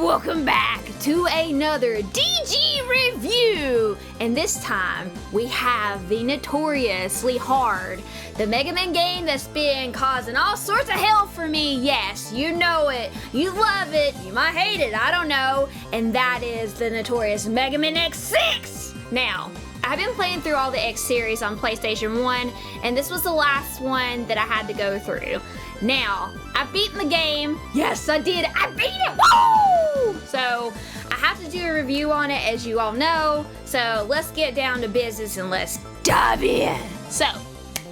welcome back to another DG review. And this time we have the notoriously hard, the Mega Man game that's been causing all sorts of hell for me. Yes, you know it, you love it, you might hate it, I don't know. And that is the notorious Mega Man X6. Now, I've been playing through all the X series on PlayStation 1, and this was the last one that I had to go through. Now, I've beaten the game. Yes, I did. I beat it. Woo! So, I have to do a review on it, as you all know. So, let's get down to business and let's dive in. So,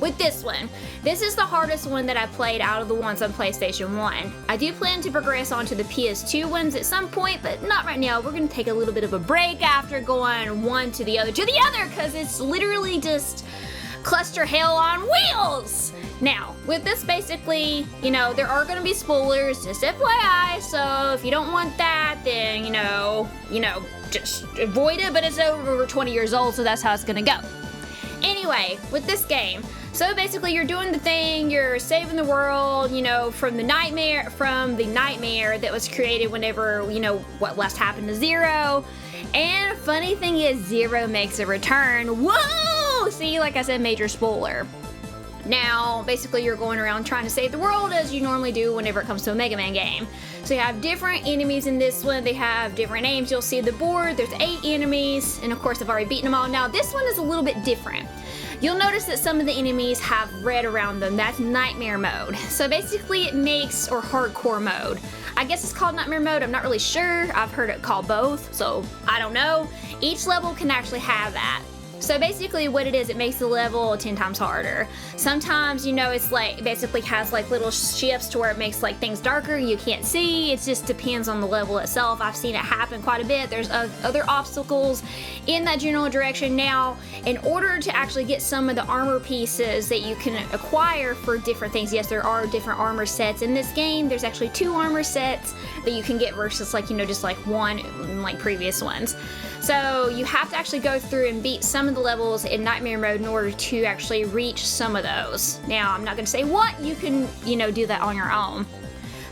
with this one, this is the hardest one that I played out of the ones on PlayStation 1. I do plan to progress onto the PS2 ones at some point, but not right now. We're going to take a little bit of a break after going one to the other, because it's literally just cluster hell on wheels. Now, with this basically, you know, there are going to be spoilers, just FYI, so if you don't want that, then, you know, just avoid it, but it's over 20 years old, so that's how it's going to go. Anyway, with this game, so basically you're doing the thing, you're saving the world, you know, from the nightmare that was created whenever, you know, what last happened to Zero. And funny thing is, Zero makes a return. Whoa! See, like I said, major spoiler. Now, basically you're going around trying to save the world as you normally do whenever it comes to a Mega Man game. So you have different enemies in this one, they have different names. You'll see the board, there's 8 enemies, and of course I've already beaten them all. Now this one is a little bit different. You'll notice that some of the enemies have red around them. That's nightmare mode. So basically it makes, or hardcore mode. I guess it's called nightmare mode, I'm not really sure. I've heard it called both, so I don't know. Each level can actually have that. So basically what it is, it makes the level 10 times harder. Sometimes, you know, it's like, it basically has like little shifts to where it makes like things darker, you can't see. It just depends on the level itself. I've seen it happen quite a bit. There's other obstacles in that general direction. Now, in order to actually get some of the armor pieces that you can acquire for different things, yes, there are different armor sets in this game. There's actually 2 armor sets that you can get versus like, you know, just like one in like previous ones. So you have to actually go through and beat some of the levels in nightmare mode in order to actually reach some of those. Now, I'm not going to say what, you can, you know, do that on your own.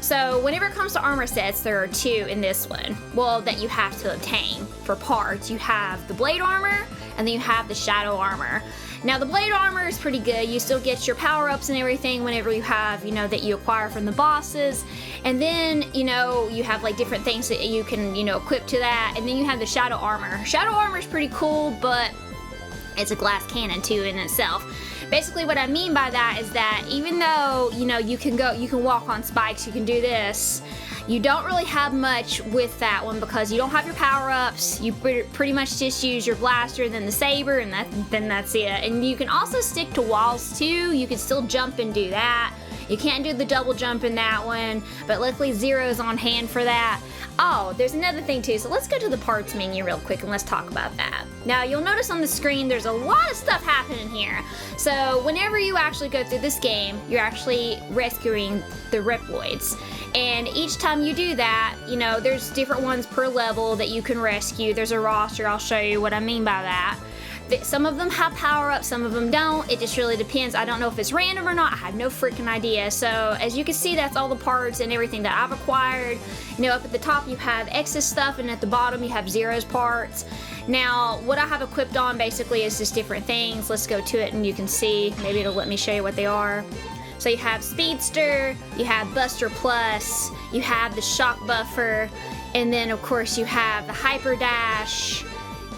So whenever it comes to armor sets, there are 2 in this one, well, that you have to obtain for parts. You have the blade armor, and then you have the shadow armor. Now the blade armor is pretty good. You still get your power-ups and everything whenever you have, you know, that you acquire from the bosses. And then, you know, you have like different things that you can, you know, equip to that. And then you have the shadow armor. Shadow armor is pretty cool, but it's a glass cannon too in itself. Basically what I mean by that is that even though, you know, you can walk on spikes, you can do this, you don't really have much with that one because you don't have your power-ups. You pretty much just use your blaster, then the saber, and then that's it. And you can also stick to walls too. You can still jump and do that. You can't do the double jump in that one, but luckily Zero's on hand for that. Oh, there's another thing too, so let's go to the parts menu real quick and let's talk about that. Now, you'll notice on the screen there's a lot of stuff happening here. So whenever you actually go through this game, you're actually rescuing the reploids. And each time you do that, you know, there's different ones per level that you can rescue. There's a roster, I'll show you what I mean by that. Some of them have power-ups, some of them don't. It just really depends. I don't know if it's random or not. I have no freaking idea. So as you can see, that's all the parts and everything that I've acquired. You know, up at the top you have X's stuff, and at the bottom you have Zero's parts. Now, what I have equipped on basically is just different things. Let's go to it and you can see. Maybe it'll let me show you what they are. So you have Speedster, you have Buster Plus, you have the Shock Buffer, and then of course you have the Hyper Dash,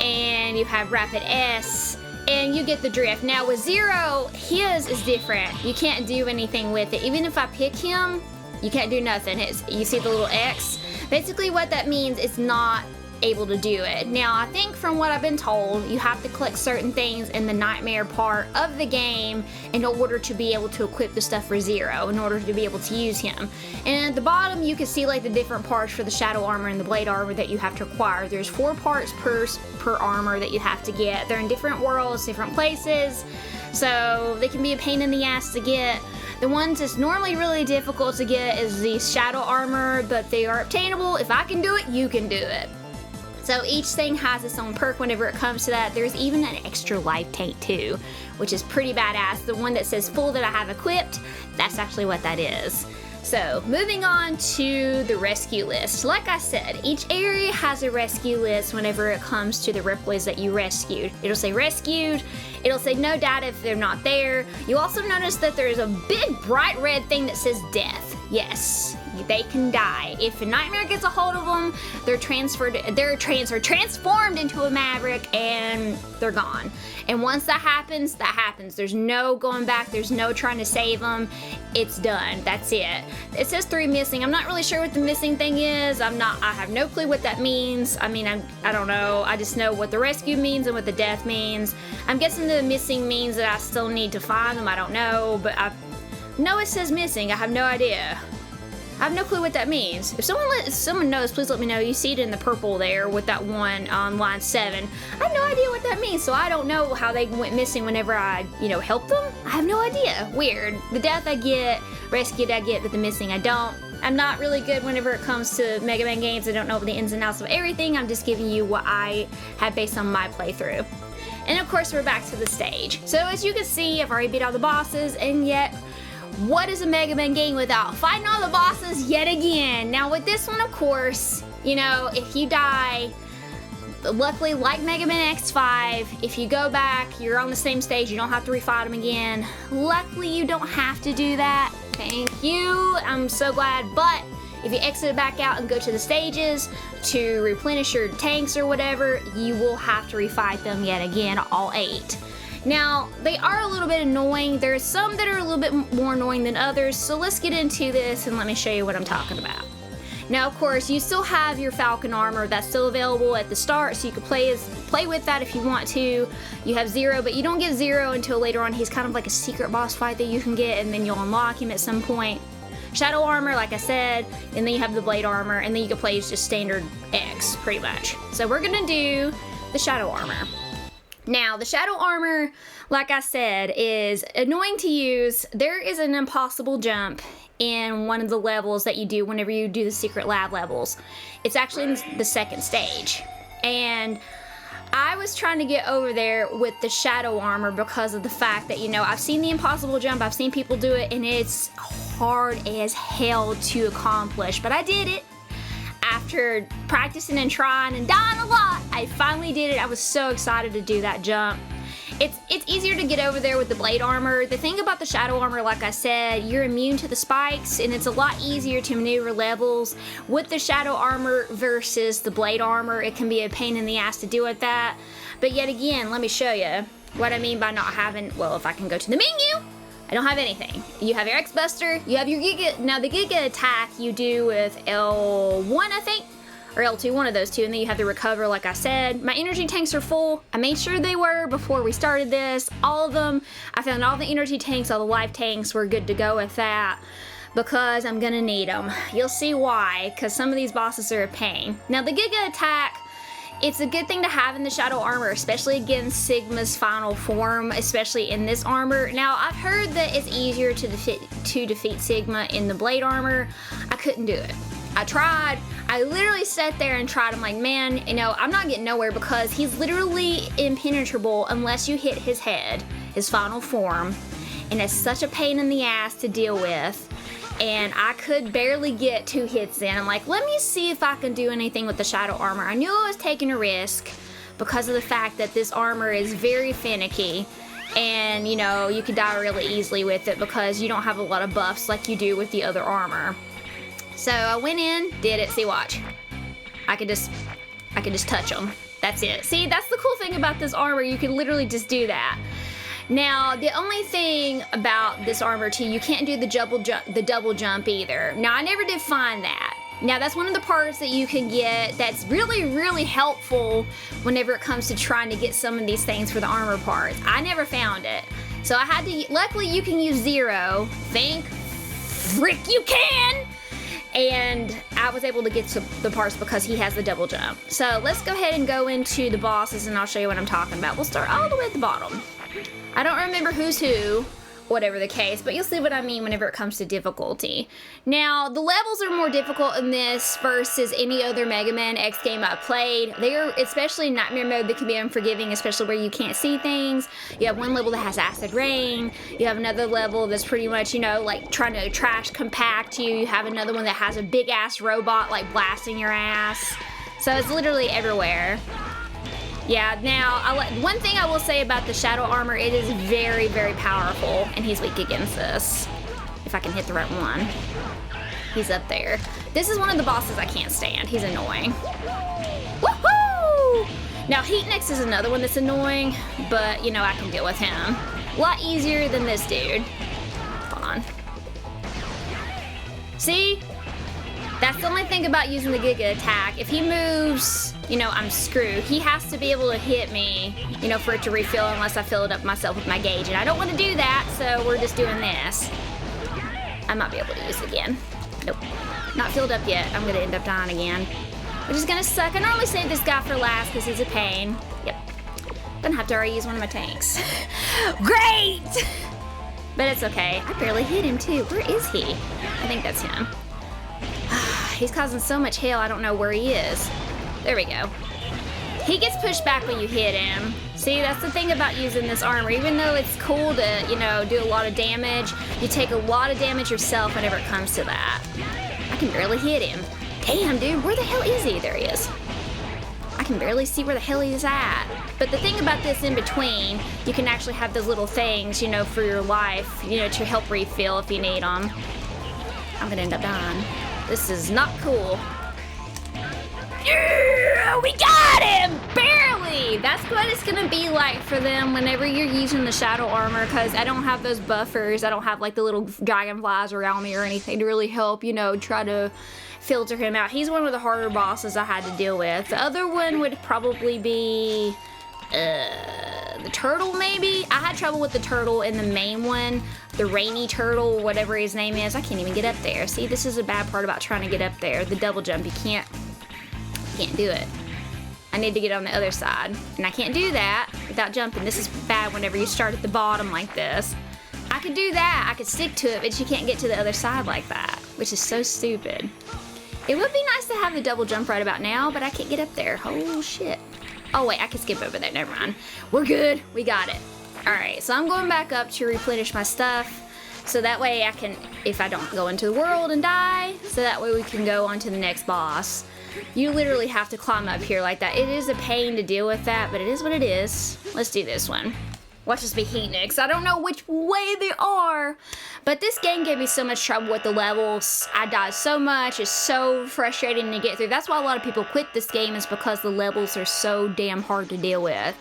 and you have Rapid S, and you get the drift. Now with Zero, his is different. You can't do anything with it. Even if I pick him, you can't do nothing. You see the little X? Basically what that means is not able to do it. Now I think from what I've been told, you have to collect certain things in the nightmare part of the game in order to be able to equip the stuff for Zero, in order to be able to use him. And at the bottom you can see like the different parts for the shadow armor and the blade armor that you have to acquire. There's 4 parts per armor that you have to get. They're in different worlds, different places, so they can be a pain in the ass to get. The ones that's normally really difficult to get is the shadow armor, but they are obtainable. If I can do it, you can do it. So each thing has its own perk whenever it comes to that. There's even an extra life tank too, which is pretty badass. The one that says full that I have equipped, that's actually what that is. So, moving on to the rescue list. Like I said, each area has a rescue list whenever it comes to the reploids that you rescued. It'll say rescued, it'll say no data if they're not there. You also notice that there's a big bright red thing that says death. Yes, they can die. If a nightmare gets a hold of them, they're transformed into a maverick and they're gone. And once that happens, that happens. There's no going back, there's no trying to save them. It's done, that's it. It says 3 missing. I'm not really sure what the missing thing is. I have no clue what that means. I mean, I don't know. I just know what the rescue means and what the death means. I'm guessing the missing means that I still need to find them. I don't know, but I know it says missing. I have no idea. I have no clue what that means. If someone knows, please let me know. You see it in the purple there with that one on line 7. I have no idea what that means, so I don't know how they went missing whenever I, helped them. I have no idea. Weird. The death I get, rescued I get, but the missing I don't. I'm not really good whenever it comes to Mega Man games. I don't know the ins and outs of everything. I'm just giving you what I have based on my playthrough. And of course, we're back to the stage. So as you can see, I've already beat all the bosses, and yet, what is a Mega Man game without fighting all the bosses yet again? Now with this one, of course, if you die, luckily like Mega Man X5, if you go back, you're on the same stage, you don't have to refight them again. Luckily you don't have to do that. Thank you, I'm so glad. But if you exit back out and go to the stages to replenish your tanks or whatever, you will have to refight them yet again, all 8. Now, they are a little bit annoying. There's some that are a little bit more annoying than others, so let's get into this and let me show you what I'm talking about. Now, of course, you still have your Falcon armor that's still available at the start, so you can play with that if you want to. You have Zero, but you don't get Zero until later on. He's kind of like a secret boss fight that you can get, and then you'll unlock him at some point. Shadow armor, like I said, and then you have the blade armor, and then you can play as just standard X, pretty much. So we're gonna do the Shadow armor. Now, the Shadow armor, like I said, is annoying to use. There is an impossible jump in one of the levels that you do whenever you do the secret lab levels. It's actually in the second stage. And I was trying to get over there with the Shadow armor because of the fact that, I've seen the impossible jump, I've seen people do it, and it's hard as hell to accomplish. But I did it. After practicing and trying and dying a lot, I finally did it. I was so excited to do that jump. It's easier to get over there with the blade armor. The thing about the Shadow armor, like I said, you're immune to the spikes, and it's a lot easier to maneuver levels with the Shadow armor versus the blade armor. It can be a pain in the ass to deal with that. But yet again, let me show you what I mean by not having, well, if I can go to the menu, I don't have anything. You have your X-Buster, you have your Giga. Now the Giga attack you do with L1, I think, or L2, one of those two, and then you have the recover, like I said. My energy tanks are full. I made sure they were before we started this. All of them. I found all the energy tanks, all the life tanks were good to go with that because I'm gonna need them. You'll see why, because some of these bosses are a pain. Now the Giga attack, it's a good thing to have in the Shadow armor, especially against Sigma's final form, especially in this armor. Now, I've heard that it's easier to defeat Sigma in the blade armor. I couldn't do it. I tried. I literally sat there and tried. I'm like, man, I'm not getting nowhere because he's literally impenetrable unless you hit his head, his final form, and it's such a pain in the ass to deal with. And I could barely get 2 hits in. I'm like, let me see if I can do anything with the Shadow armor. I knew I was taking a risk because of the fact that this armor is very finicky. And, you could die really easily with it because you don't have a lot of buffs like you do with the other armor. So I went in, did it. See, watch. I could just touch them. That's it. See, that's the cool thing about this armor. You can literally just do that. Now, the only thing about this armor too, you can't do the double jump either. Now, I never did find that. Now, that's one of the parts that you can get that's really, really helpful whenever it comes to trying to get some of these things for the armor parts. I never found it. So I had to, luckily you can use Zero. Think, frick you can! And I was able to get to the parts because he has the double jump. So let's go ahead and go into the bosses and I'll show you what I'm talking about. We'll start all the way at the bottom. I don't remember who's who whatever the case, but you'll see what I mean whenever it comes to difficulty. Now, the levels are more difficult in this versus any other Mega Man X game I've played. They're, especially in Nightmare mode, that can be unforgiving, especially where you can't see things. You have one level that has acid rain. You have another level that's pretty much, you know, like trying to trash compact you. You have another one that has a big ass robot like blasting your ass. So it's literally everywhere. Yeah, now, one thing I will say about the Shadow Armor, it is very, very powerful, and he's weak against this. If I can hit the right one. He's up there. This is one of the bosses I can't stand. He's annoying. Woohoo! Now, Heatnix is another one that's annoying, but, you know, I can deal with him. A lot easier than this dude. Hold on. See? That's the only thing about using the Giga attack. If he moves, you know, I'm screwed. He has to be able to hit me, you know, for it to refill unless I fill it up myself with my gauge. And I don't want to do that, so we're just doing this. I might be able to use it again. Nope. Not filled up yet. I'm going to end up dying again. Which is going to suck. I normally save this guy for last because he's a pain. Yep. Gonna have to already use one of my tanks. Great! But it's okay. I barely hit him, too. Where is he? I think that's him. He's causing so much hail, I don't know where he is. There we go. He gets pushed back when you hit him. See, that's the thing about using this armor. Even though it's cool to, you know, do a lot of damage, you take a lot of damage yourself whenever it comes to that. I can barely hit him. Damn, dude, where the hell is he? There he is. I can barely see where the hell he's at. But the thing about this in between, you can actually have those little things, you know, for your life, you know, to help refill if you need them. I'm gonna end up dying. This is not cool. Yeah, we got him! Barely! That's what it's gonna be like for them whenever you're using the Shadow Armor, because I don't have those buffers. I don't have like the little dragonflies around me or anything to really help, you know, try to filter him out. He's one of the harder bosses I had to deal with. The other one would probably be the turtle, maybe? I had trouble with the turtle in the main one. The rainy turtle, whatever his name is. I can't even get up there. See, this is a bad part about trying to get up there. The double jump, you can't do it. I need to get on the other side. And I can't do that without jumping. This is bad whenever you start at the bottom like this. I could do that. I could stick to it, but you can't get to the other side like that, which is so stupid. It would be nice to have the double jump right about now, but I can't get up there. Oh, shit. Oh, wait, I can skip over there. Never mind. We're good. We got it. All right, so I'm going back up to replenish my stuff. So that way I can, if I don't go into the world and die, so that way we can go on to the next boss. You literally have to climb up here like that. It is a pain to deal with that, but it is what it is. Let's do this one. Watch this be Heatnix. I don't know which way they are, but this game gave me so much trouble with the levels. I died so much. It's so frustrating to get through. That's why a lot of people quit this game, is because the levels are so damn hard to deal with.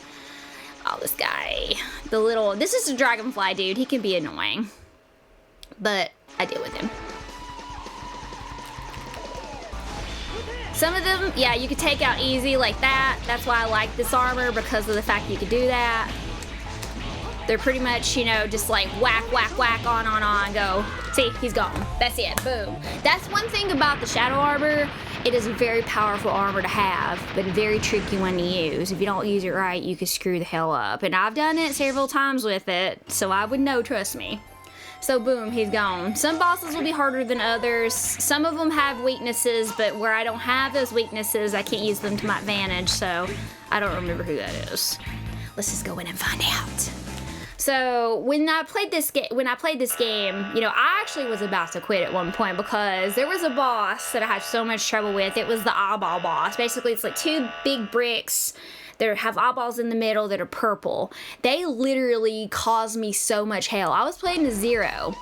Oh, this guy. This is a dragonfly dude. He can be annoying, but I deal with him. Some of them, yeah, you could take out easy like that. That's why I like this armor, because of the fact you could do that. They're pretty much, you know, just like whack, whack, whack, on, go. See, he's gone. That's it, boom. That's one thing about the Shadow Armor. It is a very powerful armor to have, but a very tricky one to use. If you don't use it right, you can screw the hell up. And I've done it several times with it, so I would know, trust me. So boom, he's gone. Some bosses will be harder than others. Some of them have weaknesses, but where I don't have those weaknesses, I can't use them to my advantage, so I don't remember who that is. Let's just go in and find out. So when I played this game, you know, I actually was about to quit at one point because there was a boss that I had so much trouble with. It was the eyeball boss. Basically, it's like two big bricks that have eyeballs in the middle that are purple. They literally caused me so much hell. I was playing the Zero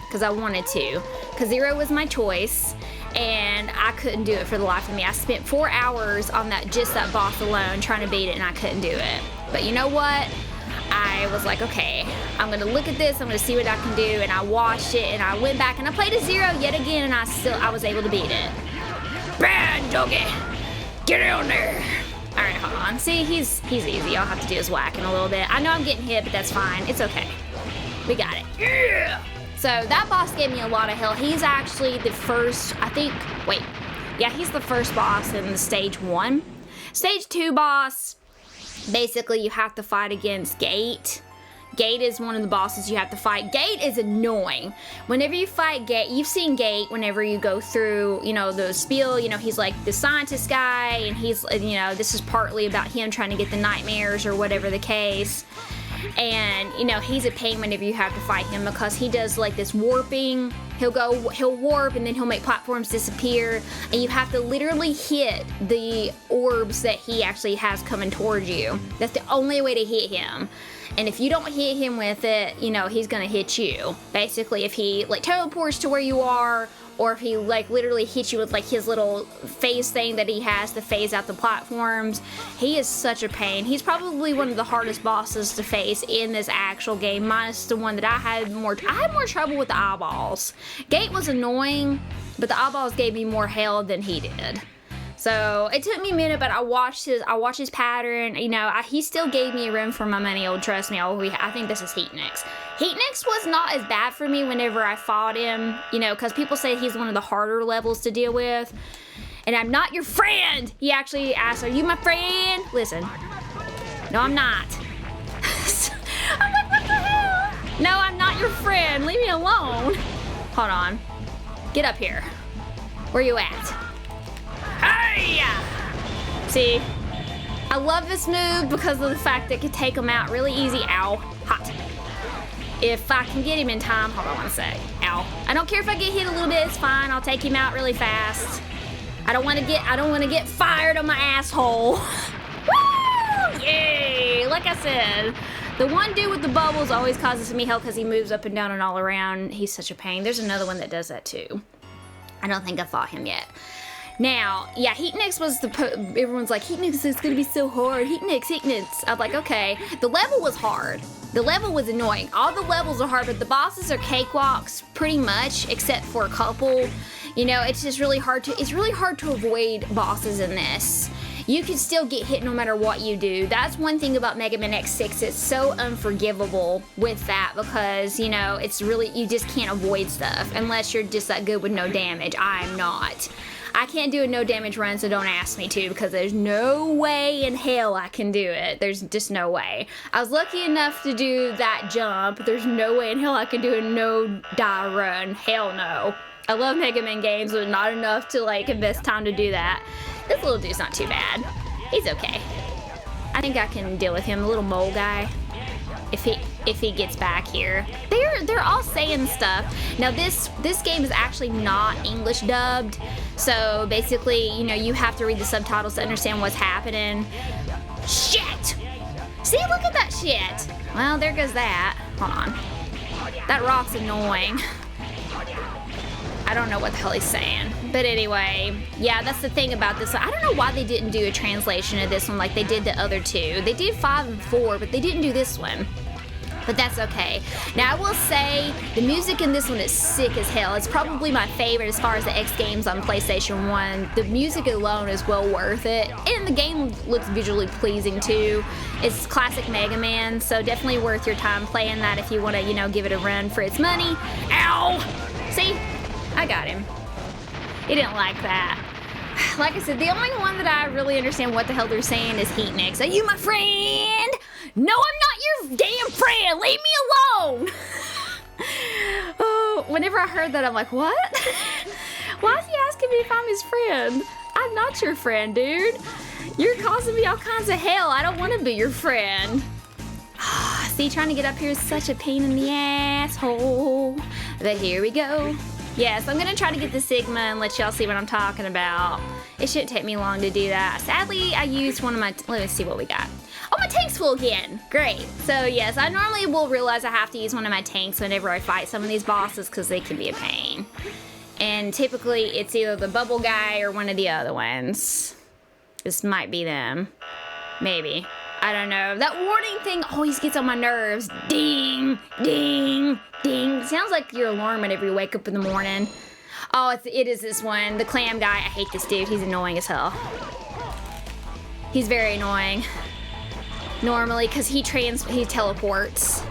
because I wanted to, because Zero was my choice, and I couldn't do it for the life of me. I spent 4 hours on just that boss alone trying to beat it, and I couldn't do it. But you know what? I was like, okay, I'm gonna look at this, I'm gonna see what I can do, and I watched it, and I went back, and I played a Zero yet again, and I was able to beat it. Bad doggy! Get down there! Alright, hold on. See, he's easy. All I have to do is whack him a little bit. I know I'm getting hit, but that's fine. It's okay. We got it. Yeah! So that boss gave me a lot of hell. He's actually the first, he's the first boss in the stage 1. Stage 2 boss, basically you have to fight against Gate. Gate is one of the bosses you have to fight. Gate is annoying. Whenever you fight Gate, you've seen Gate whenever you go through, you know, the spiel, you know, he's like the scientist guy, and he's, you know, this is partly about him trying to get the nightmares or whatever the case. And, you know, he's a pain whenever you have to fight him because he does like this warping. He'll warp and then he'll make platforms disappear, and you have to literally hit the orbs that he actually has coming towards you. That's the only way to hit him. And if you don't hit him with it, you know, he's gonna hit you. Basically, if he like teleports to where you are, or if he like literally hits you with like his little phase thing that he has to phase out the platforms, he is such a pain. He's probably one of the hardest bosses to face in this actual game, minus the one that I had more trouble with the eyeballs. Gate was annoying, but the eyeballs gave me more hell than he did. So it took me a minute, but I watched his pattern. You know, he still gave me a run for my money. Oh, trust me. I think this is Heatnix. Heatnix was not as bad for me whenever I fought him, you know, because people say he's one of the harder levels to deal with. And I'm not your friend. He actually asked, "Are you my friend?" Listen. No, I'm not. I'm like, what the hell? No, I'm not your friend. Leave me alone. Hold on. Get up here. Where you at? Hey! See, I love this move because of the fact that it can take him out really easy. Ow, hot. If I can get him in time, hold on one sec. Ow. I don't care if I get hit a little bit, it's fine. I'll take him out really fast. I don't want to get fired on my asshole. Woo! Yay! Like I said, the one dude with the bubbles always causes me hell because he moves up and down and all around. He's such a pain. There's another one that does that too. I don't think I fought him yet. Now, yeah, Heatnix was everyone's like, Heatnix is gonna be so hard. Heatnix. I was like, okay. The level was hard. The level was annoying. All the levels are hard, but the bosses are cakewalks pretty much, except for a couple. You know, it's just really hard to avoid bosses in this. You can still get hit no matter what you do. That's one thing about Mega Man X6. It's so unforgivable with that because, you know, it's really, you just can't avoid stuff unless you're just that good with no damage. I'm not. I can't do a no damage run, so don't ask me to because there's no way in hell I can do it. There's just no way. I was lucky enough to do that jump. There's no way in hell I can do a no die run. Hell no. I love Mega Man games, but not enough to like invest time to do that. This little dude's not too bad. He's okay. I think I can deal with him, the little mole guy. If he gets back here. They're all saying stuff. Now this game is actually not English dubbed. So basically, you know, you have to read the subtitles to understand what's happening. Shit! See, look at that shit. Well, there goes that. Hold on. That rock's annoying. I don't know what the hell he's saying. But anyway, yeah, that's the thing about this. I don't know why they didn't do a translation of this one like they did the other two. They did 5 and 4, but they didn't do this one. But that's okay. Now, I will say, the music in this one is sick as hell. It's probably my favorite as far as the X games on PlayStation 1. The music alone is well worth it. And the game looks visually pleasing, too. It's classic Mega Man, so definitely worth your time playing that if you want to, you know, give it a run for its money. Ow! See? I got him. He didn't like that. Like I said, the only one that I really understand what the hell they're saying is Heatnix. Are you my friend? No, I'm not your damn friend. Leave me alone. Oh, whenever I heard that, I'm like, what? Why is he asking me if I'm his friend? I'm not your friend, dude. You're causing me all kinds of hell. I don't want to be your friend. See, trying to get up here is such a pain in the asshole. But here we go. Yes, I'm gonna try to get the Sigma and let y'all see what I'm talking about. It shouldn't take me long to do that. Sadly, I used one of my, let me see what we got. Oh, my tank's full again. Great. So yes, I normally will realize I have to use one of my tanks whenever I fight some of these bosses because they can be a pain. And typically it's either the bubble guy or one of the other ones. This might be them. Maybe. I don't know. That warning thing always gets on my nerves. Ding, ding, ding. Sounds like your alarm whenever you wake up in the morning. Oh, it is this one. The clam guy. I hate this dude. He's annoying as hell. He's very annoying. Normally, because he teleports.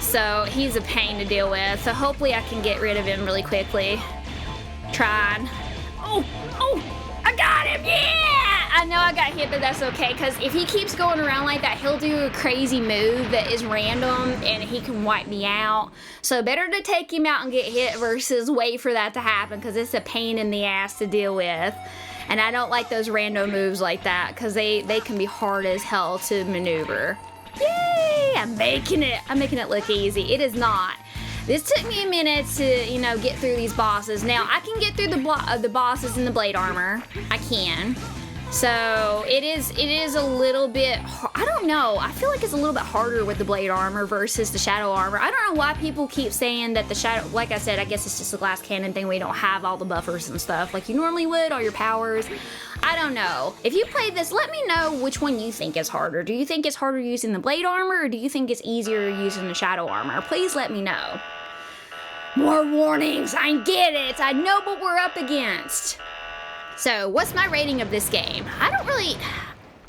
So he's a pain to deal with. So hopefully I can get rid of him really quickly. Trying. Oh, oh. I got him, yeah! I know I got hit, but that's okay, because if he keeps going around like that, he'll do a crazy move that is random, and he can wipe me out. So better to take him out and get hit versus wait for that to happen, because it's a pain in the ass to deal with. And I don't like those random moves like that, because they can be hard as hell to maneuver. Yay! I'm making it look easy. It is not. This took me a minute to, you know, get through these bosses. Now, I can get through the bosses in the blade armor. I can. So, it is a little bit, I don't know. I feel like it's a little bit harder with the blade armor versus the shadow armor. I don't know why people keep saying that the shadow, like I said, I guess it's just a glass cannon thing. We don't have all the buffers and stuff like you normally would, all your powers. I don't know. If you played this, let me know which one you think is harder. Do you think it's harder using the blade armor, or do you think it's easier using the shadow armor? Please let me know. More warnings, I get it. I know what we're up against. So, what's my rating of this game? I don't really,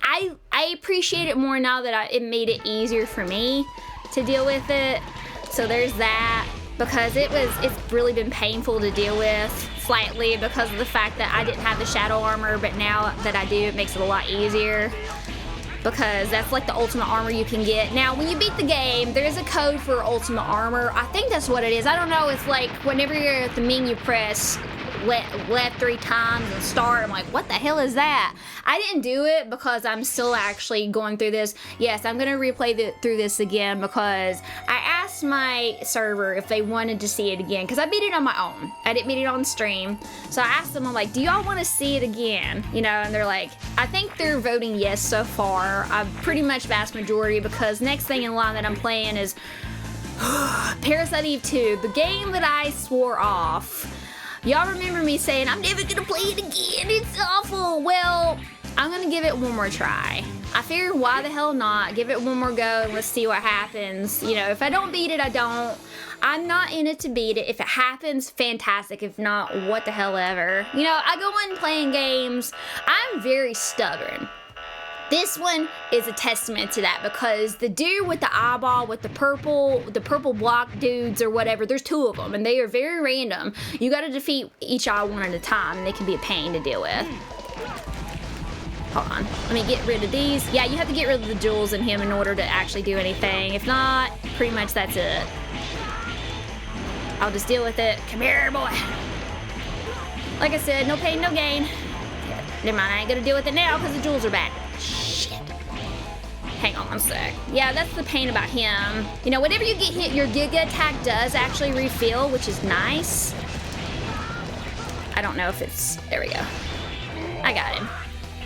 I appreciate it more now that it made it easier for me to deal with it. So there's that, because it's really been painful to deal with slightly because of the fact that I didn't have the shadow armor, but now that I do, it makes it a lot easier. Because that's like the ultimate armor you can get. Now, when you beat the game, there is a code for ultimate armor. I think that's what it is. I don't know. It's like whenever you're at the menu, press left 3 times and start. I'm like, what the hell is that? I didn't do it because I'm still actually going through this. Yes, I'm gonna replay through this again because I asked my server if they wanted to see it again, because I beat it on my own. I didn't beat it on stream. So I asked them, I'm like, do y'all want to see it again? You know, and they're like, I think they're voting yes so far. I've pretty much vast majority, because next thing in line that I'm playing is Parasite Eve 2, the game that I swore off. Y'all remember me saying, I'm never gonna play it again, it's awful. Well, I'm gonna give it one more try. I figured, why the hell not? Give it one more go and let's see what happens. You know, if I don't beat it, I don't. I'm not in it to beat it. If it happens, fantastic. If not, what the hell ever. You know, I go in playing games. I'm very stubborn. This one is a testament to that, because the dude with the eyeball with the purple block dudes or whatever, there's 2 of them and they are very random. You gotta defeat each eye one at a time, and they can be a pain to deal with. Hold on, let me get rid of these. Yeah, you have to get rid of the jewels in him in order to actually do anything. If not, pretty much that's it. I'll just deal with it. Come here, boy. Like I said, no pain, no gain. Never mind, I ain't gonna deal with it now because the jewels are back. Shit. Hang on one sec. Yeah, that's the pain about him. You know, whenever you get hit, your Giga attack does actually refill, which is nice. I don't know if it's... There we go. I got him.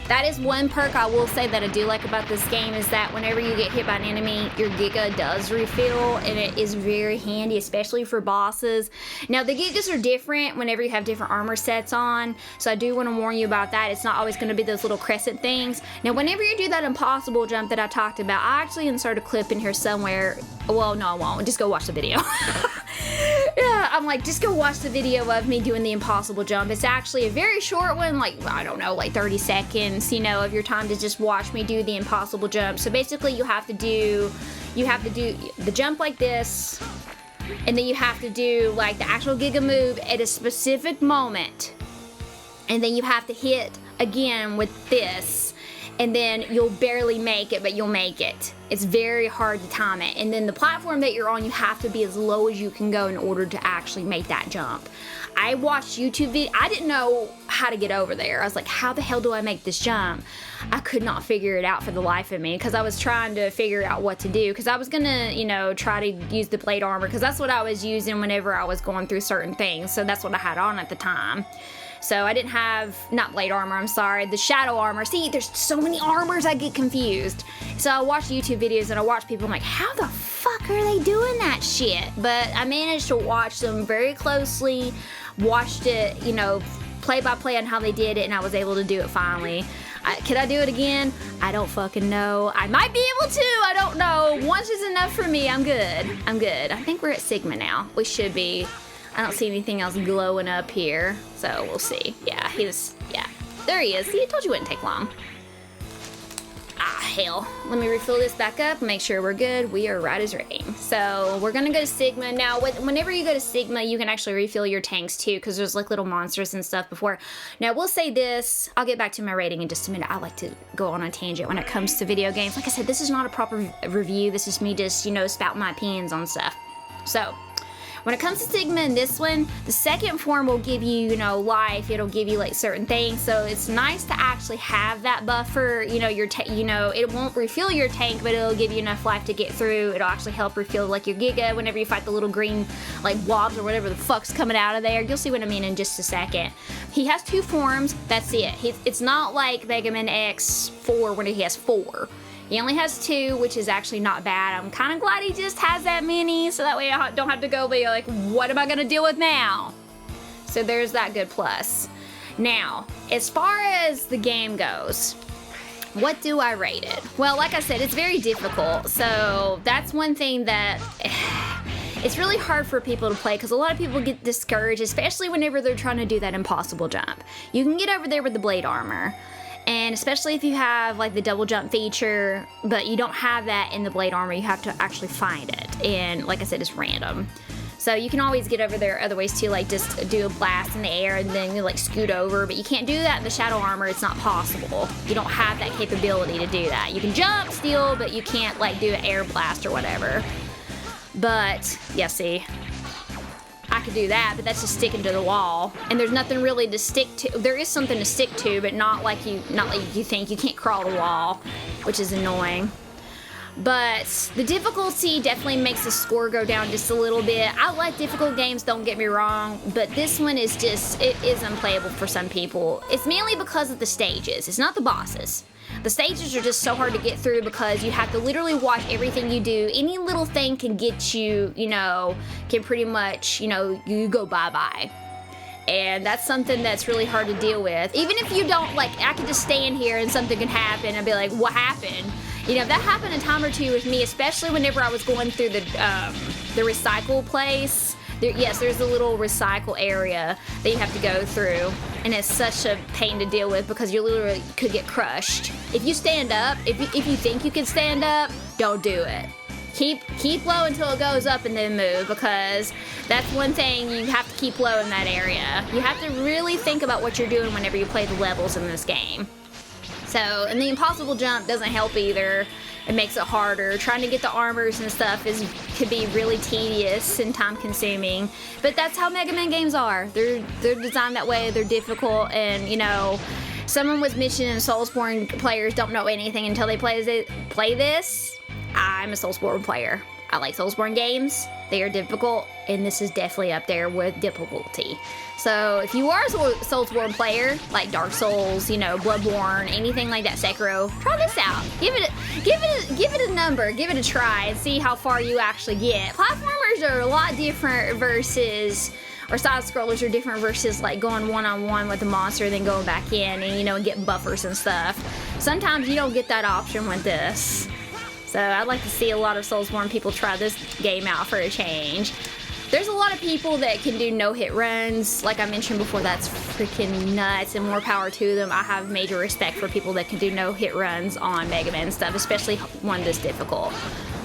That is one perk I will say that I do like about this game, is that whenever you get hit by an enemy, your Giga does refill, and it is very handy, especially for bosses. Now, the Gigas are different whenever you have different armor sets on, so I do want to warn you about that. It's not always going to be those little crescent things. Now, whenever you do that impossible jump that I talked about, I actually insert a clip in here somewhere. Well, no, I won't. Just go watch the video. Yeah, I'm like, just go watch the video of me doing the impossible jump. It's actually a very short one, like, I don't know, like 30 seconds, you know, of your time to just watch me do the impossible jump. So basically you have to do the jump like this, and then you have to do like the actual Giga move at a specific moment. And then you have to hit again with this. And then you'll barely make it, but you'll make it. It's very hard to time it. And then the platform that you're on, you have to be as low as you can go in order to actually make that jump. I watched YouTube videos. I didn't know how to get over there. I was like, how the hell do I make this jump? I could not figure it out for the life of me, because I was trying to figure out what to do, because I was gonna, you know, try to use the blade armor, because that's what I was using whenever I was going through certain things. So that's what I had on at the time. So I didn't have, not blade armor, I'm sorry, the shadow armor. See, there's so many armors, I get confused. So I watch YouTube videos and I watch people, I'm like, how the fuck are they doing that shit? But I managed to watch them very closely, watched it, you know, play by play on how they did it, and I was able to do it finally. Could I do it again? I don't fucking know. I might be able to, I don't know. Once is enough for me, I'm good. I'm good. I think we're at Sigma now. We should be. I don't see anything else glowing up here, so we'll see. Yeah, yeah, there he is. See, I told you it wouldn't take long. Hell. Let me refill this back up, make sure we're good. We are right as rain. So we're gonna go to Sigma. Now, whenever you go to Sigma, you can actually refill your tanks too, because there's like little monsters and stuff before. Now, we'll say this, I'll get back to my rating in just a minute. I like to go on a tangent when it comes to video games. Like I said, this is not a proper review. This is me just, you know, spouting my opinions on stuff. So, when it comes to Sigma in this one, the second form will give you, you know, life. It'll give you like certain things. So it's nice to actually have that buffer. You know, it won't refill your tank, but it'll give you enough life to get through. It'll actually help refill like your Giga whenever you fight the little green like blobs or whatever the fuck's coming out of there. You'll see what I mean in just a second. He has 2 forms. That's it. It's not like Mega Man X4 when he has 4. He only has 2, which is actually not bad. I'm kind of glad he just has that many, so that way I don't have to go be like, what am I gonna deal with now? So there's that good plus. Now, as far as the game goes, what do I rate it? Well, like I said, it's very difficult, so that's one thing that it's really hard for people to play because a lot of people get discouraged, especially whenever they're trying to do that impossible jump. You can get over there with the blade armor. And especially if you have like the double jump feature, but you don't have that in the blade armor, you have to actually find it. And like I said, it's random. So you can always get over there other ways too, like just do a blast in the air and then you like scoot over, but you can't do that in the shadow armor. It's not possible. You don't have that capability to do that. You can jump still, but you can't like do an air blast or whatever. But yeah, see, I could do that, but that's just sticking to the wall, and there's nothing really to stick to. There is something to stick to, but not like you think. You can't crawl the wall, which is annoying. But the difficulty definitely makes the score go down just a little bit. I like difficult games, don't get me wrong, but this one is just, it is unplayable for some people. It's mainly because of the stages. It's not the bosses. The stages are just so hard to get through because you have to literally watch everything you do. Any little thing can get you, you know, can pretty much, you know, you go bye-bye. And that's something that's really hard to deal with. Even if you don't, like, I could just stand here and something can happen and be like, what happened? You know, that happened a time or two with me, especially whenever I was going through the recycle place. There's a little recycle area that you have to go through, and it's such a pain to deal with because you literally could get crushed. If you stand up, if you think you can stand up, don't do it. Keep low until it goes up and then move, because that's one thing, you have to keep low in that area. You have to really think about what you're doing whenever you play the levels in this game. So, and the impossible jump doesn't help either. It makes it harder. Trying to get the armors and stuff could be really tedious and time consuming. But that's how Mega Man games are. They're designed that way, they're difficult, and you know, someone was mentioning Soulsborne players don't know anything until they play this. I'm a Soulsborne player. I like Soulsborne games. They are difficult, and this is definitely up there with difficulty. So if you are a Soulsborne player, like Dark Souls, you know, Bloodborne, anything like that, Sekiro, try this out. Give it a number, give it a try, and see how far you actually get. Platformers are a lot different versus, or side scrollers are different versus like going one-on-one with a monster, then going back in and, you know, getting buffers and stuff. Sometimes you don't get that option with this. So I'd like to see a lot of Soulsborne people try this game out for a change. There's a lot of people that can do no-hit runs. Like I mentioned before, that's freaking nuts, and more power to them. I have major respect for people that can do no-hit runs on Mega Man stuff, especially one this difficult.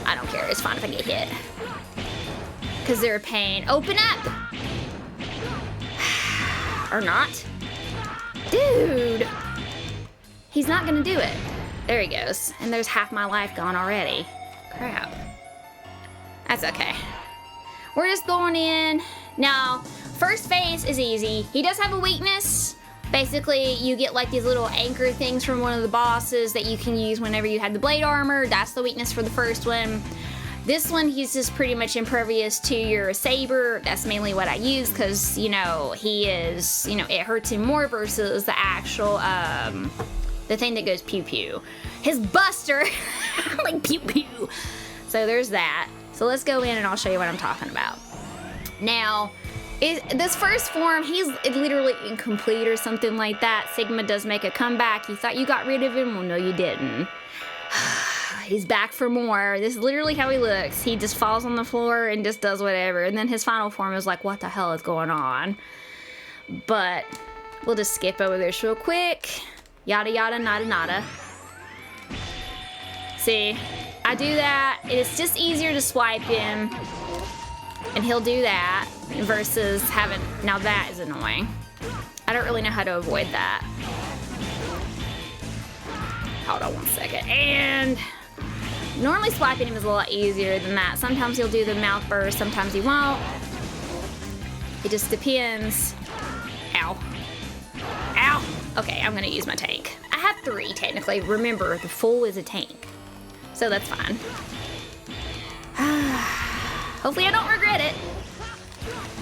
I don't care, it's fine if I get hit. Because they're a pain. Open up! Or not. Dude! He's not gonna do it. There he goes. And there's half my life gone already. Crap. That's okay. We're just going in. Now, first phase is easy. He does have a weakness. Basically, you get like these little anchor things from one of the bosses that you can use whenever you have the blade armor. That's the weakness for the first one. This one, he's just pretty much impervious to your saber. That's mainly what I use because, you know, he is, you know, it hurts him more versus the actual, the thing that goes pew pew. His buster, like pew pew. So there's that. So let's go in and I'll show you what I'm talking about. Now, this first form, he's literally incomplete or something like that. Sigma does make a comeback. You thought you got rid of him? Well, no, you didn't. He's back for more. This is literally how he looks. He just falls on the floor and just does whatever. And then his final form is like, what the hell is going on? But we'll just skip over this real quick. Yada yada nada nada. See, I do that, and it's just easier to swipe him, and he'll do that, versus having, now that is annoying. I don't really know how to avoid that. Hold on one second, and normally swiping him is a lot easier than that. Sometimes he'll do the mouth burst, sometimes he won't. It just depends. Ow. Ow! Okay, I'm gonna use my tank. I have 3, technically. Remember, the full is a tank. So that's fine. Hopefully I don't regret it.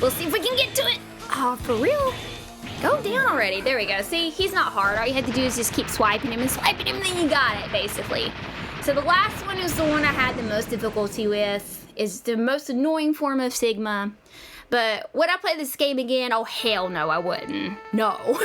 We'll see if we can get to it. Oh, for real? Go down already. There we go. See, he's not hard. All you have to do is just keep swiping him and swiping him, and then you got it, basically. So the last one is the one I had the most difficulty with. Is the most annoying form of Sigma. But would I play this game again? Oh, hell no, I wouldn't. No.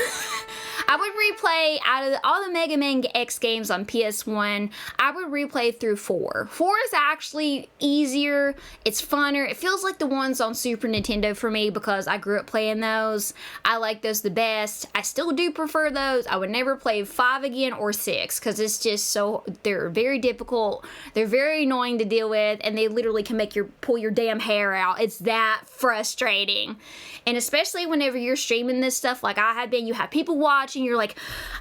I would replay out of all the Mega Man X games on PS1, I would replay through 4. 4 is actually easier, it's funner, it feels like the ones on Super Nintendo for me because I grew up playing those. I like those the best. I still do prefer those. I would never play 5 again or 6 because it's just so, they're very difficult, they're very annoying to deal with, and they literally can make you pull your damn hair out. It's that frustrating. And especially whenever you're streaming this stuff like I have been, you have people watching, you're like,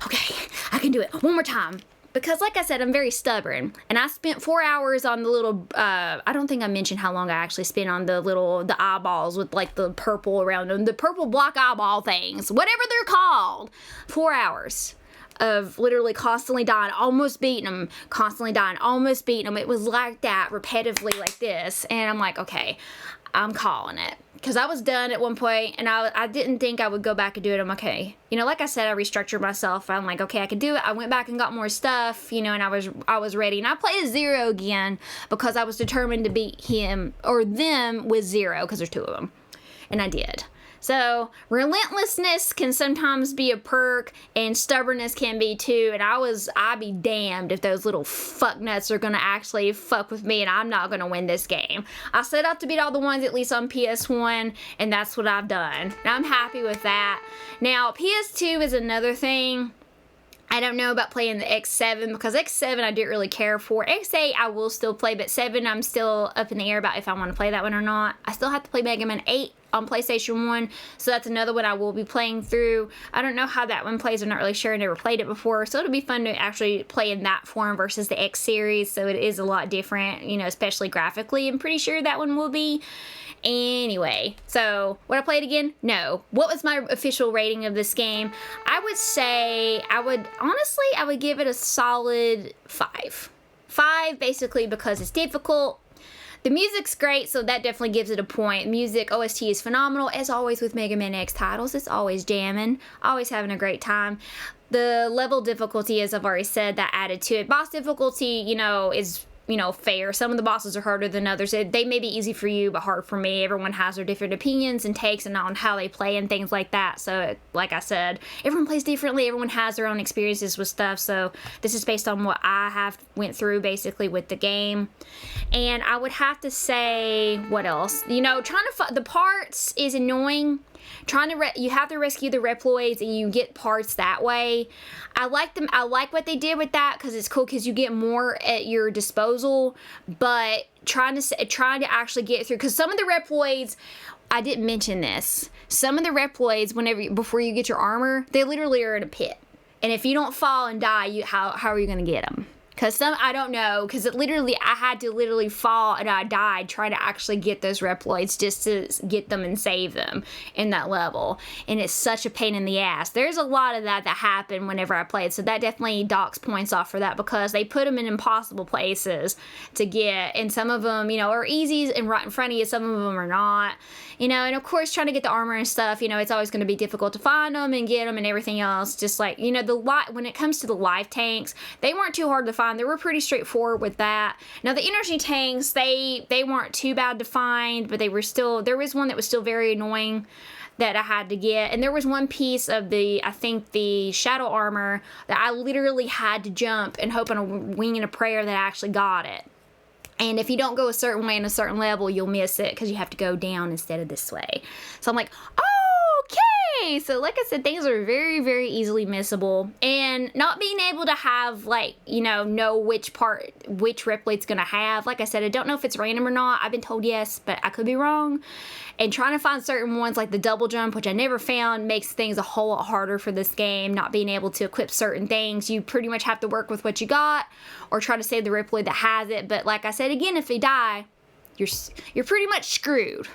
okay, I can do it one more time. Because like I said, I'm very stubborn. And I spent 4 hours on the little, I don't think I mentioned how long I actually spent on the eyeballs with like the purple around them, the purple block eyeball things, whatever they're called. 4 hours of literally constantly dying, almost beating them, constantly dying, almost beating them. It was like that repetitively like this. And I'm like, okay, I'm calling it. Because I was done at one point, and I didn't think I would go back and do it. I'm okay. You know, like I said, I restructured myself. I'm like, okay, I can do it. I went back and got more stuff, you know, and I was ready. And I played a 0 again because I was determined to beat him or them with 0 because there's 2 of them. And I did. So, relentlessness can sometimes be a perk, and stubbornness can be too, and I'd be damned if those little fucknuts are gonna actually fuck with me, and I'm not gonna win this game. I set out to beat all the ones at least on PS1, and that's what I've done. And I'm happy with that. Now, PS2 is another thing. I don't know about playing the X7 because X7 I didn't really care for. X8 I will still play, but 7 I'm still up in the air about if I want to play that one or not. I still have to play Mega Man 8 on PlayStation 1, so that's another one I will be playing through. I don't know how that one plays. I'm not really sure. I never played it before, so it'll be fun to actually play in that form versus the X series, so it is a lot different, you know, especially graphically. I'm pretty sure that one will be. Anyway, so would I play it again? No. What was my official rating of this game? I would say, honestly, I would give it a solid 5. 5 basically because it's difficult. The music's great, so that definitely gives it a point. Music, OST is phenomenal, as always with Mega Man X titles. It's always jamming, always having a great time. The level difficulty, as I've already said, that added to it. Boss difficulty, you know, is, you know, fair. Some of the bosses are harder than others. They may be easy for you, but hard for me. Everyone has their different opinions and takes and on how they play and things like that. So, like I said, everyone plays differently. Everyone has their own experiences with stuff. So, this is based on what I have went through, basically, with the game. And I would have to say, what else? You know, trying to the parts is annoying. You have to rescue the reploids and you get parts that way. I like them. I like what they did with that because it's cool because you get more at your disposal. But trying to actually get through, because some of the reploids, I didn't mention this. Some of the reploids, before you get your armor, they literally are in a pit. And if you don't fall and die, how are you gonna get them? Because I don't know, because I had to literally fall and I died trying to actually get those reploids just to get them and save them in that level. And it's such a pain in the ass. There's a lot of that happened whenever I played, so that definitely docks points off for that because they put them in impossible places to get, and some of them, you know, are easy and right in front of you, some of them are not. You know, and of course trying to get the armor and stuff, you know, it's always going to be difficult to find them and get them and everything else. Just like, you know, when it comes to the life tanks, they weren't too hard to find. They were pretty straightforward with that. Now the energy tanks, they weren't too bad to find, but there was one that was still very annoying that I had to get. And there was one piece of I think the shadow armor that I literally had to jump and hope on a wing and a prayer that I actually got it. And if you don't go a certain way in a certain level, you'll miss it because you have to go down instead of this way. So I'm like, Okay, so like I said, things are very, very easily missable. And not being able to have, like, you know which reploid's gonna have. Like I said, I don't know if it's random or not. I've been told yes, but I could be wrong. And trying to find certain ones, like the double jump, which I never found, makes things a whole lot harder for this game. Not being able to equip certain things. You pretty much have to work with what you got, or try to save the reploid that has it. But like I said, again, if they die, you're pretty much screwed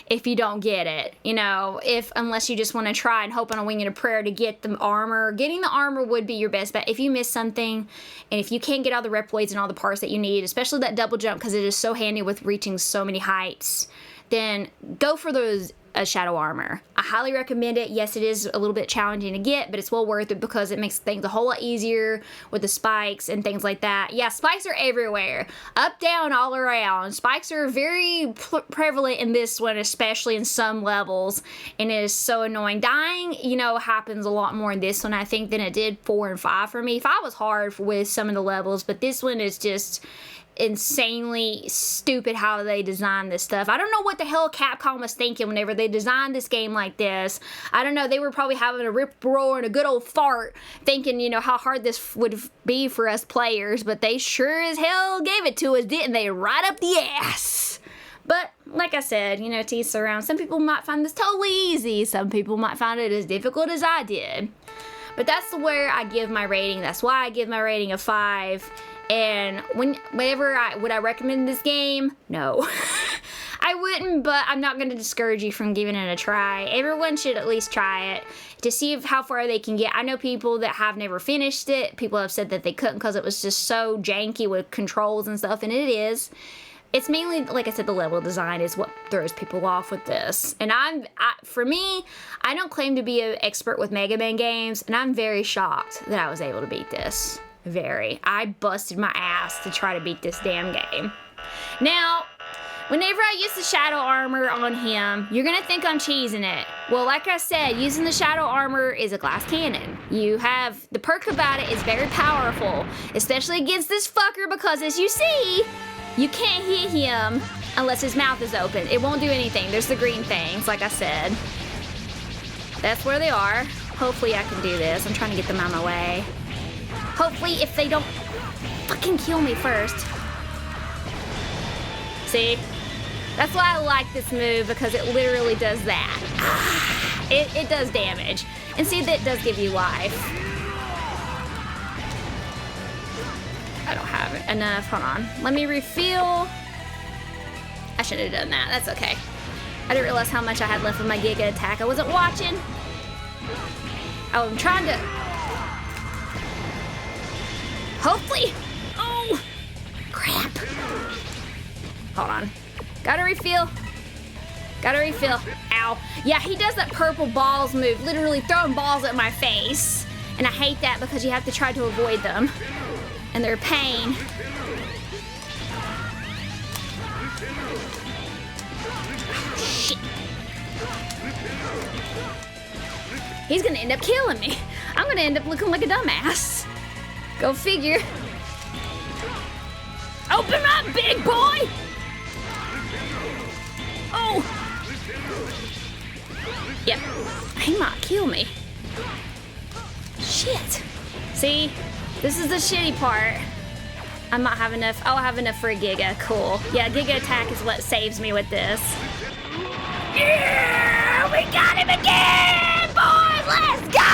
if you don't get it, you know, unless you just want to try and hope on a wing and a prayer to get the armor. Getting the armor would be your best bet if you miss something, and if you can't get all the reploids and all the parts that you need, especially that double jump, because it is so handy with reaching so many heights, then go for those shadow armor. I highly recommend it. Yes, it is a little bit challenging to get, but it's well worth it because it makes things a whole lot easier with the spikes and things like that. Yeah, spikes are everywhere. Up, down, all around. Spikes are very prevalent in this one, especially in some levels, and it is so annoying. Dying, you know, happens a lot more in this one, I think, than it did 4 and 5 for me. 5 was hard with some of the levels, but this one is just insanely stupid how they designed this stuff. I don't know what the hell Capcom was thinking whenever they designed this game like this. I don't know, they were probably having a rip roar and a good old fart thinking, you know, how hard this would be for us players, but they sure as hell gave it to us, didn't they? Right up the ass. But like I said, you know, to each their own. Some people might find this totally easy. Some people might find it as difficult as I did. But that's where I give my rating. That's why I give my rating a 5. And would I recommend this game? No. I wouldn't, but I'm not going to discourage you from giving it a try. Everyone should at least try it to see how far they can get. I know people that have never finished it. People have said that they couldn't because it was just so janky with controls and stuff, and it is. It's mainly, like I said, the level design is what throws people off with this. And for me, I don't claim to be an expert with Mega Man games, and I'm very shocked that I was able to beat this. Very. I busted my ass to try to beat this damn game. Now, whenever I use the shadow armor on him, you're gonna think I'm cheesing it. Well, like I said, using the shadow armor is a glass cannon. You have, the perk about it is very powerful, especially against this fucker, because as you see, you can't hit him unless his mouth is open. It won't do anything. There's the green things, like I said. That's where they are. Hopefully I can do this. I'm trying to get them out of my way. Hopefully, if they don't fucking kill me first. See? That's why I like this move, because it literally does that. It does damage. And see, that does give you life. I don't have enough. Hold on. Let me refill. I should have done that. That's okay. I didn't realize how much I had left of my Giga attack. I wasn't watching. Oh, I'm trying to... Hopefully. Oh, crap. Hold on. Gotta refill. Gotta refill. Ow. Yeah, he does that purple balls move, literally throwing balls at my face. And I hate that because you have to try to avoid them. And they're a pain. Shit. He's gonna end up killing me. I'm gonna end up looking like a dumbass. Go figure. Open up, big boy! Oh! Yep. He might kill me. Shit. See? This is the shitty part. I might have enough. Oh, I have enough for a Giga. Cool. Yeah, Giga attack is what saves me with this. Yeah! We got him again, boys! Let's go!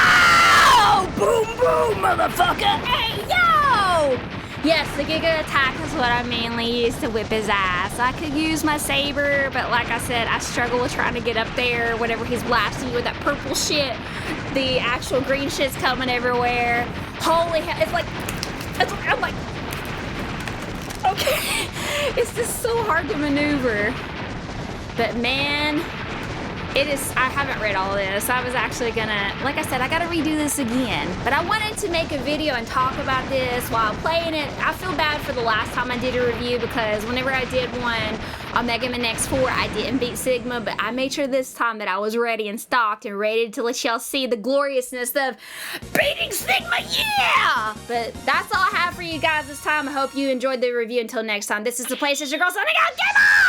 Boom, boom, motherfucker! Hey, yo! Yes, the Giga attack is what I mainly use to whip his ass. I could use my saber, but like I said, I struggle with trying to get up there whenever he's blasting you with that purple shit. The actual green shit's coming everywhere. Holy hell, it's like, I'm like, okay. It's just so hard to maneuver. But man, it is, I haven't read all this. I was actually gonna, like I said, I gotta redo this again. But I wanted to make a video and talk about this while playing it. I feel bad for the last time I did a review because whenever I did one on Mega Man X4, I didn't beat Sigma, but I made sure this time that I was ready and stocked and ready to let y'all see the gloriousness of beating Sigma, yeah! But that's all I have for you guys this time. I hope you enjoyed the review. Until next time, this is the place. It's your girl, signing out. Game on!